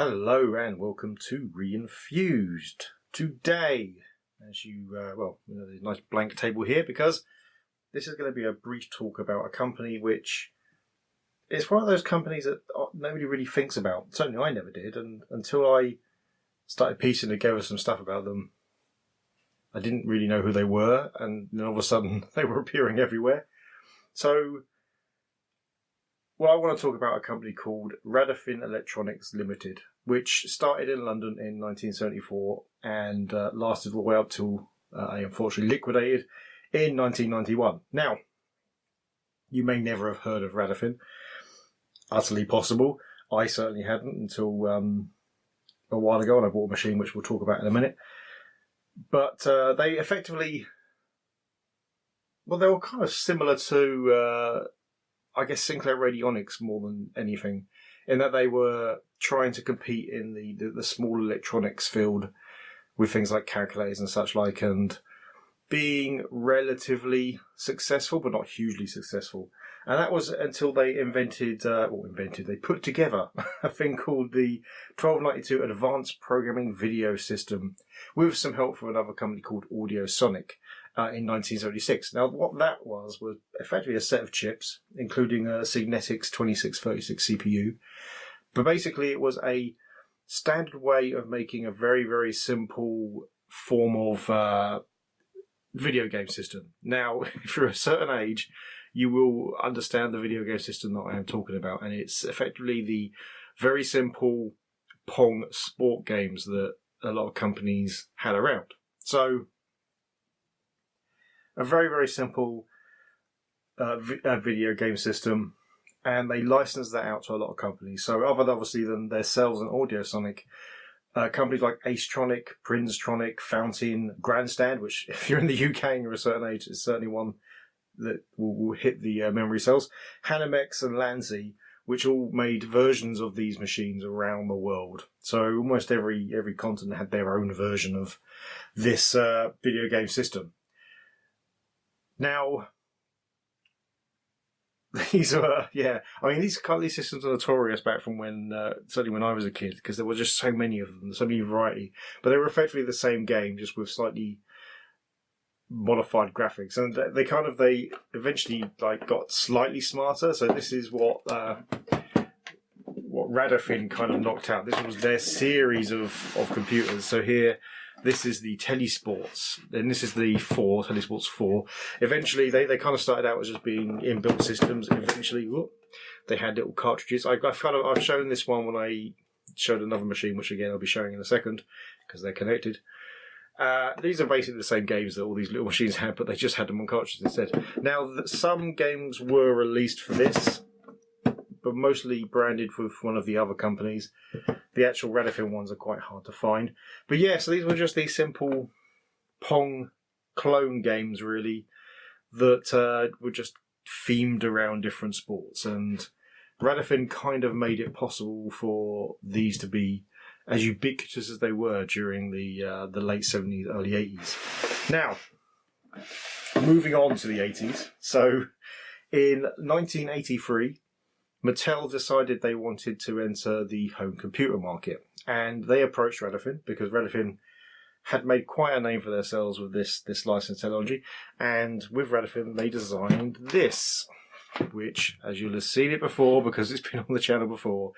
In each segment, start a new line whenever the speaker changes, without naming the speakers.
Hello and welcome to Re-enthused. Today, as there's a nice blank table here because this is going to be a brief talk about a company which is one of those companies that nobody really thinks about. Certainly I never did, and until I started piecing together some stuff about them, I didn't really know who they were, and then all of a sudden they were appearing everywhere. So, I want to talk about a company called Radofin Electronics Limited, which started in London in 1974 and lasted all the way up till I unfortunately liquidated in 1991. Now, you may never have heard of Radofin. Utterly possible. I certainly hadn't until a while ago, and I bought a machine which we'll talk about in a minute. But they effectively, they were kind of similar to I guess Sinclair Radionics more than anything, in that they were trying to compete in the small electronics field with things like calculators and such like, and being relatively successful, but not hugely successful. And that was until they they put together a thing called the 1292 Advanced Programming Video System with some help from another company called Audio Sonic. In 1976. Now, what that was effectively a set of chips, including a Signetics 2636 CPU. But basically, it was a standard way of making a very, very simple form of video game system. Now, if you're a certain age, you will understand the video game system that I am talking about, and it's effectively the very simple Pong sport games that a lot of companies had around. So, a very, very simple video game system, and they licensed that out to a lot of companies. So other obviously than themselves and Audio Sonic, companies like Acetronic, Princetronic, Fountain, Grandstand, which if you're in the UK and you're a certain age, is certainly one that will hit the memory cells, Hanimex and Lanzi, which all made versions of these machines around the world. So almost every continent had their own version of this video game system. Now, these are, these systems are notorious back from when, certainly when I was a kid, because there were just so many of them, so many variety. But they were effectively the same game, just with slightly modified graphics. And they eventually got slightly smarter. So this is what Radofin kind of knocked out. This was their series of computers. So here, this is the tele-sports, and this is the tele-sports 4. Eventually, they kind of started out as just being inbuilt systems. Eventually, they had little cartridges. I've shown this one when I showed another machine, which again I'll be showing in a second because they're connected. These are basically the same games that all these little machines had, but they just had them on cartridges instead. Now, some games were released for this, but mostly branded with one of the other companies. The actual Radofin ones are quite hard to find. But yeah, so these were just these simple Pong clone games, really, that were just themed around different sports. And Radofin kind of made it possible for these to be as ubiquitous as they were during the late 70s, early 80s. Now, moving on to the 80s. So, in 1983, Mattel decided they wanted to enter the home computer market, and they approached Radofin because Radofin had made quite a name for themselves with this licensed technology, and with Radofin they designed this, which, as you'll have seen it before because it's been on the channel before,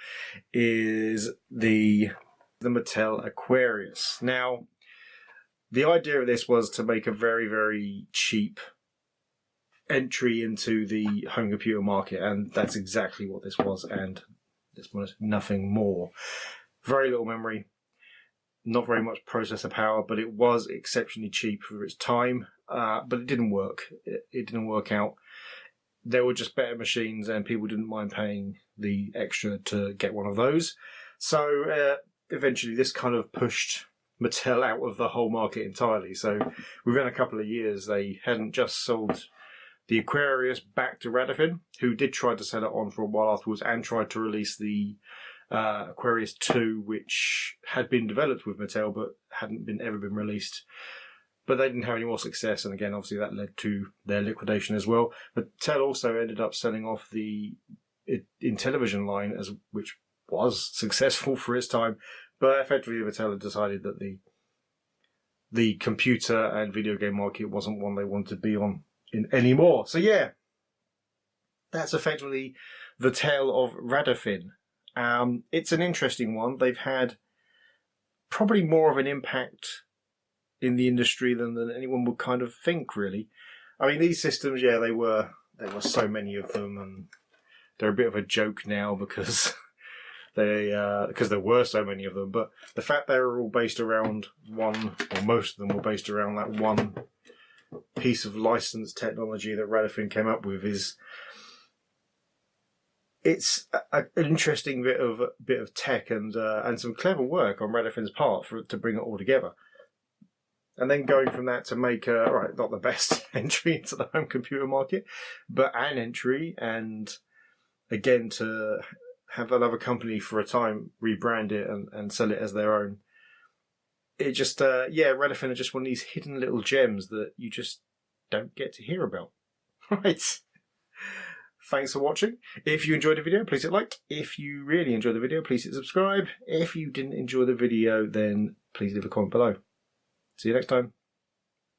is the Mattel Aquarius. Now, the idea of this was to make a very, very cheap entry into the home computer market, and that's exactly what this was, and this was nothing more. Very little memory, not very much processor power, but it was exceptionally cheap for its time, but it didn't work. It didn't work out. There were just better machines, and people didn't mind paying the extra to get one of those. So eventually this kind of pushed Mattel out of the whole market entirely. So within a couple of years, they hadn't just sold the Aquarius back to Radofin, who did try to sell it on for a while afterwards and tried to release the Aquarius 2, which had been developed with Mattel but hadn't ever been released. But they didn't have any more success, and again, obviously that led to their liquidation as well. But Mattel also ended up selling off the Intellivision line, which was successful for its time, but effectively Mattel had decided that the computer and video game market wasn't one they wanted to be on anymore. So yeah, that's effectively the tale of Radofin. It's an interesting one. They've had probably more of an impact in the industry than anyone would kind of think, really. I mean, these systems, yeah, there were so many of them, and they're a bit of a joke now because because there were so many of them. But the fact they were all based around one, or most of them were based around that one piece of licensed technology that Radofin came up with it's an interesting bit of tech and some clever work on Radofin's part to bring it all together. And then going from that to make not the best entry into the home computer market, but an entry, and again to have another company for a time rebrand it and sell it as their own. It just Radofin are just one of these hidden little gems that you just don't get to hear about. Right. Thanks for watching. If you enjoyed the video, please hit like. If you really enjoyed the video, please hit subscribe. If you didn't enjoy the video, then please leave a comment below. See you next time.